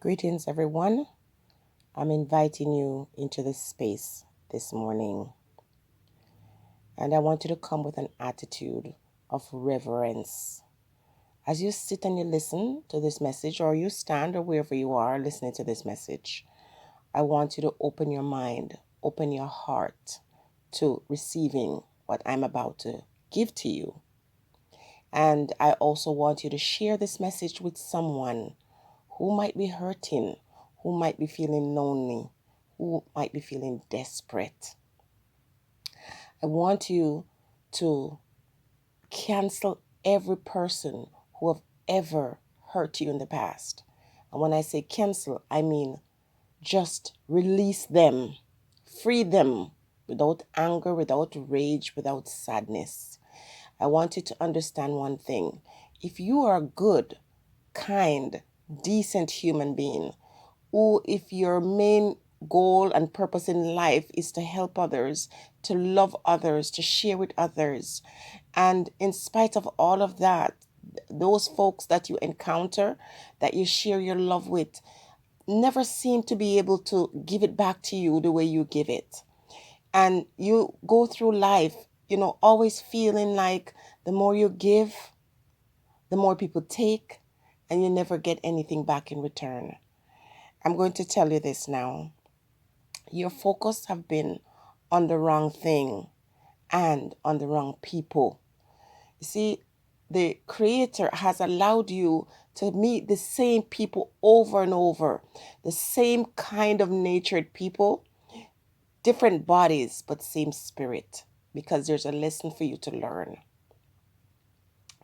Greetings, everyone. I'm inviting you into this space this morning, and I want you to come with an attitude of reverence. As you sit and you listen to this message, or you stand or wherever you are listening to this message, I want you to open your mind, open your heart to receiving what I'm about to give to you. And I also want you to share this message with someone who might be hurting, who might be feeling lonely, who might be feeling desperate. I want you to cancel every person who have ever hurt you in the past. And when I say cancel, I mean just release them, free them without anger, without rage, without sadness. I want you to understand one thing. If you are a good, kind, decent human being, who, if your main goal and purpose in life is to help others, to love others, to share with others, and in spite of all of that, those folks that you encounter, that you share your love with, never seem to be able to give it back to you the way you give it. And you go through life, always feeling like the more you give, the more people take, and you never get anything back in return. I'm going to tell you this now. Your focus have been on the wrong thing and on the wrong people. You see, the Creator has allowed you to meet the same people over and over, the same kind of natured people, different bodies, but same spirit, because there's a lesson for you to learn.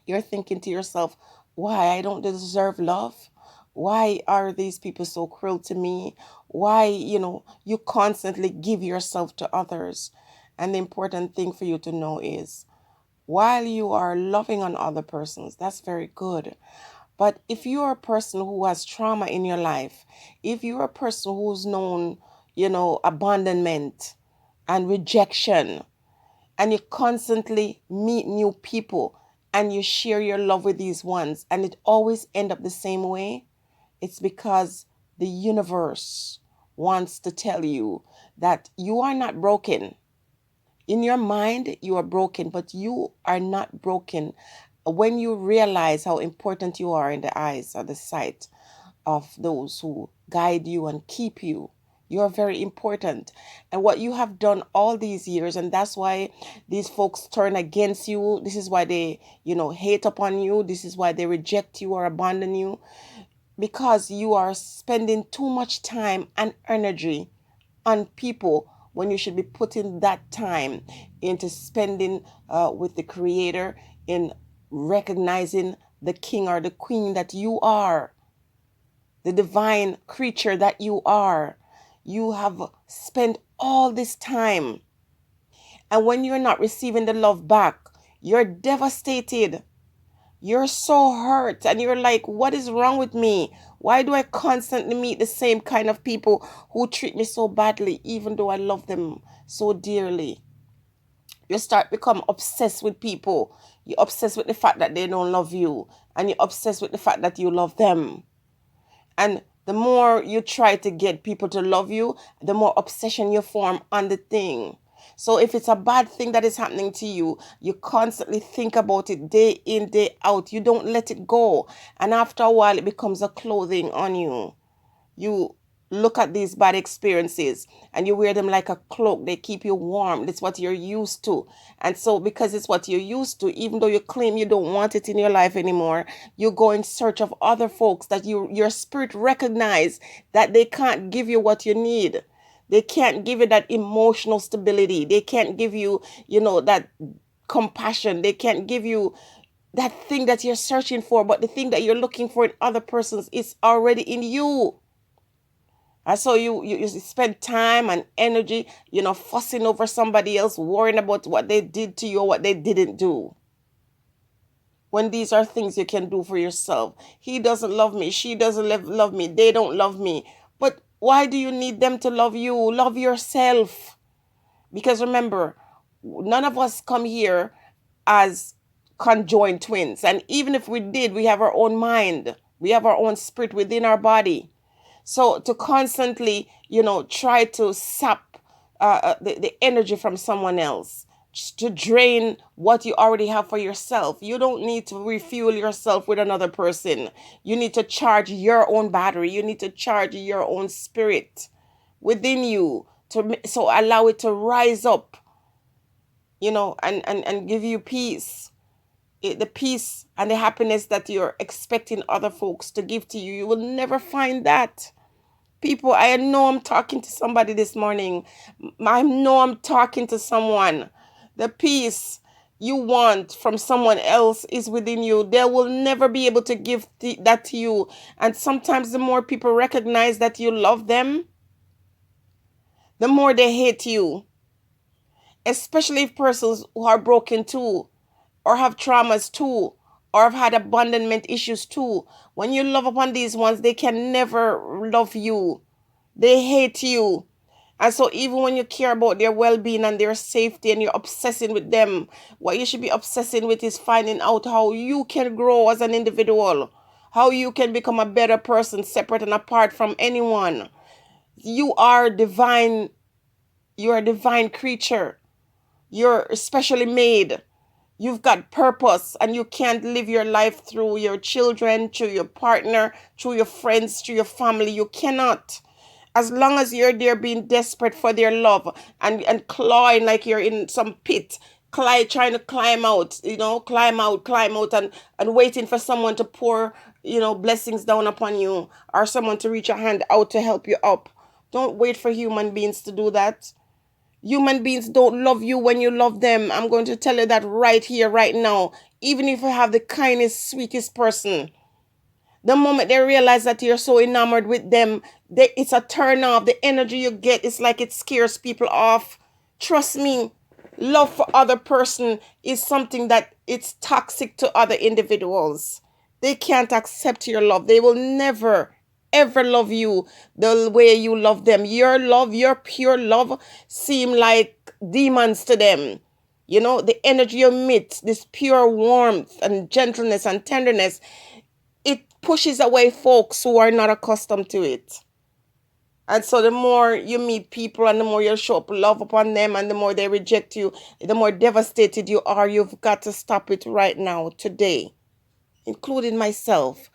You're thinking to yourself, why I don't deserve love? Why are these people so cruel to me? Why, you constantly give yourself to others. And the important thing for you to know is, while you are loving on other persons, that's very good. But if you are a person who has trauma in your life, if you're a person who's known, abandonment and rejection, and you constantly meet new people and you share your love with these ones, and it always end up the same way, it's because the universe wants to tell you that you are not broken. In your mind, you are broken, but you are not broken when you realize how important you are in the eyes or the sight of those who guide you and keep you. You are very important. And what you have done all these years, and that's why these folks turn against you. This is why they, hate upon you. This is why they reject you or abandon you. Because you are spending too much time and energy on people when you should be putting that time into spending with the Creator, in recognizing the king or the queen that you are, the divine creature that you are. You have spent all this time, and when you're not receiving the love back, you're devastated. You're so hurt, and you're like, what is wrong with me? Why do I constantly meet the same kind of people who treat me so badly, even though I love them so dearly? You start become obsessed with people. You're obsessed with the fact that they don't love you, and you're obsessed with the fact that you love them. And the more you try to get people to love you, the more obsession you form on the thing. So if it's a bad thing that is happening to you, you constantly think about it day in, day out. You don't let it go. And after a while, it becomes a clothing on you. You look at these bad experiences and you wear them like a cloak. They keep you warm. That's what you're used to. And so because it's what you're used to, even though you claim you don't want it in your life anymore, you go in search of other folks that your spirit recognize that they can't give you what you need. They can't give you that emotional stability. They can't give you, that compassion. They can't give you that thing that you're searching for, but the thing that you're looking for in other persons is already in you. And so you spend time and energy, fussing over somebody else, worrying about what they did to you or what they didn't do. When these are things you can do for yourself. He doesn't love me. She doesn't love me. They don't love me. But why do you need them to love you? Love yourself. Because remember, none of us come here as conjoined twins. And even if we did, we have our own mind. We have our own spirit within our body. So to constantly, try to sap the energy from someone else, to drain what you already have for yourself. You don't need to refuel yourself with another person. You need to charge your own battery. You need to charge your own spirit within you, so allow it to rise up, and give you peace. The peace and the happiness that you're expecting other folks to give to you, you will never find that. People, I know I'm talking to somebody this morning. I know I'm talking to someone. The peace you want from someone else is within you. They will never be able to give that to you. And sometimes the more people recognize that you love them, the more they hate you. Especially if persons who are broken too, or have traumas too, or have had abandonment issues too. When you love upon these ones, they can never love you. They hate you. And so even when you care about their well-being and their safety and you're obsessing with them, what you should be obsessing with is finding out how you can grow as an individual, how you can become a better person separate and apart from anyone. You are divine. You're a divine creature. You're specially made. You've got purpose, and you can't live your life through your children, through your partner, through your friends, through your family. You cannot. As long as you're there being desperate for their love and clawing like you're in some pit, trying to climb out, climb out and waiting for someone to pour, blessings down upon you, or someone to reach a hand out to help you up. Don't wait for human beings to do that. Human beings don't love you when you love them. I'm going to tell you that right here, right now. Even if you have the kindest, sweetest person, the moment they realize that you're so enamored with them, it's a turn off. The energy you get is like it scares people off. Trust me, love for other person is something that it's toxic to other individuals. They can't accept your love. They will never, ever love you the way you love them. Your love, your pure love, seem like demons to them. The energy you emit, this pure warmth and gentleness and tenderness, it pushes away folks who are not accustomed to it. And so the more you meet people and the more you show up love upon them and the more they reject you, the more devastated you are. You've got to stop it right now, today, including myself.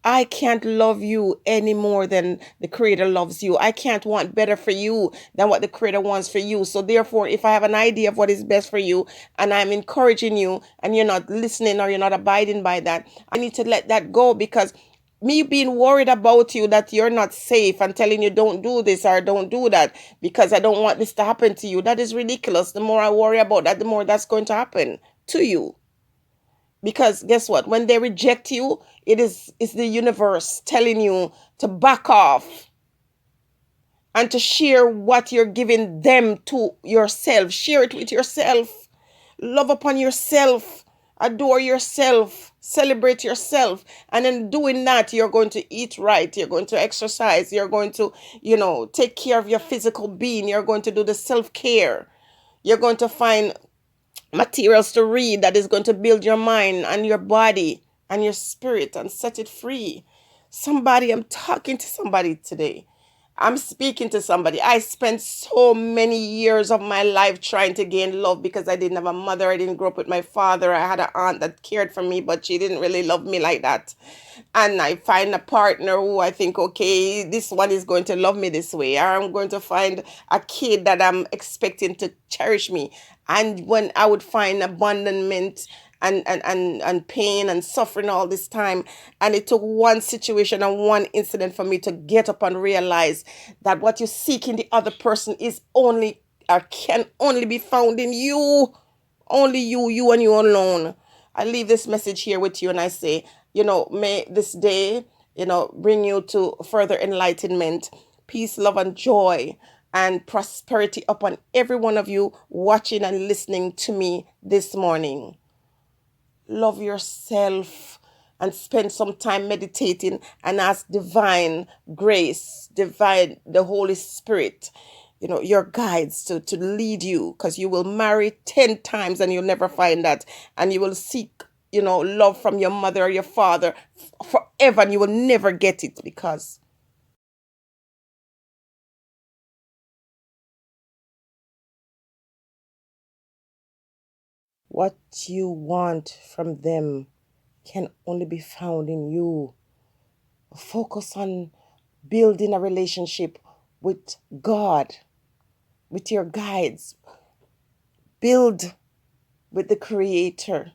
I can't love you any more than the Creator loves you. I can't want better for you than what the Creator wants for you. So therefore, if I have an idea of what is best for you and I'm encouraging you and you're not listening or you're not abiding by that, I need to let that go, because me being worried about you that you're not safe and telling you don't do this or don't do that because I don't want this to happen to you, that is ridiculous. The more I worry about that, the more that's going to happen to you. Because guess what? When they reject you, it's the universe telling you to back off and to share what you're giving them to yourself. Share it with yourself. Love upon yourself. Adore yourself. Celebrate yourself. And in doing that, you're going to eat right. You're going to exercise. You're going to, take care of your physical being. You're going to do the self-care. You're going to find materials to read that is going to build your mind and your body and your spirit and set it free. I'm talking to somebody today. I'm speaking to somebody. I spent so many years of my life trying to gain love because I didn't have a mother. I didn't grow up with my father. I had an aunt that cared for me, but she didn't really love me like that. And I find a partner who I think, okay, this one is going to love me this way. Or I'm going to find a kid that I'm expecting to cherish me. And when I would find abandonment and pain and suffering all this time, and it took one situation and one incident for me to get up and realize that what you seek in the other person is only or can only be found in you. Only you and you alone. I leave this message here with you and I say, may this day, bring you to further enlightenment, peace, love, and joy, and prosperity upon every one of you watching and listening to me this morning. Love yourself and spend some time meditating and ask divine grace, the Holy Spirit, your guides to lead you, because you will marry 10 times and you'll never find that. And you will seek, love from your mother or your father forever and you will never get it, because What you want from them can only be found in you. Focus on building a relationship with God, with your guides. Build with the Creator.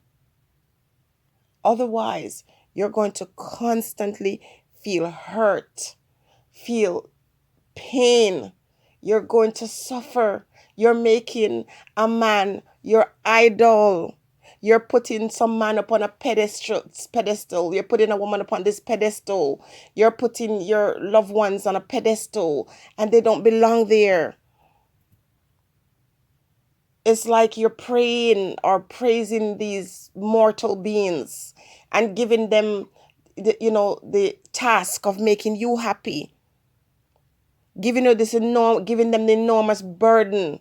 Otherwise, you're going to constantly feel hurt, feel pain. You're going to suffer. You're making a man your idol. You're putting some man upon a pedestal. You're putting a woman upon this pedestal. You're putting your loved ones on a pedestal, and they don't belong there. It's like you're praying or praising these mortal beings and giving them the task of making you happy, giving them the enormous burden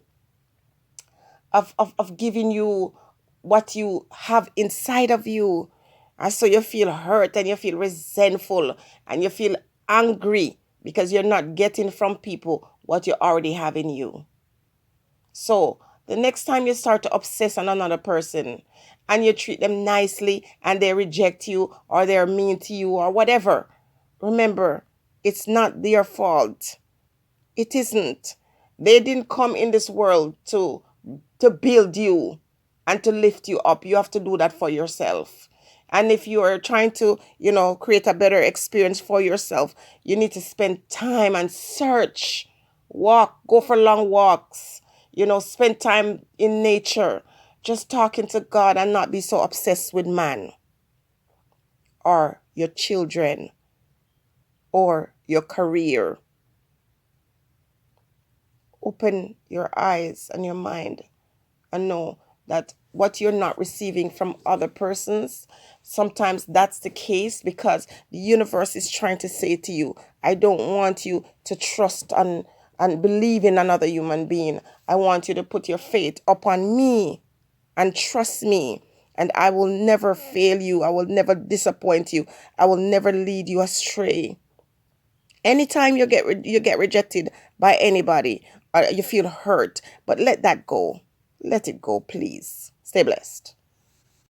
of giving you what you have inside of you. And so you feel hurt and you feel resentful and you feel angry because you're not getting from people what you already have in you. So the next time you start to obsess on another person and you treat them nicely and they reject you or they're mean to you or whatever, remember, it's not their fault. It isn't. They didn't come in this world to build you and to lift you up. You have to do that for yourself. And if you are trying to, create a better experience for yourself, you need to spend time and search, go for long walks, spend time in nature, just talking to God and not be so obsessed with man or your children or your career. Open your eyes and your mind and know that what you're not receiving from other persons, sometimes that's the case because the universe is trying to say to you, I don't want you to trust and believe in another human being. I want you to put your faith upon me and trust me, and I will never fail you. I will never disappoint you. I will never lead you astray. Anytime you get rejected by anybody, or you feel hurt, but let that go. Let it go, please. Stay blessed.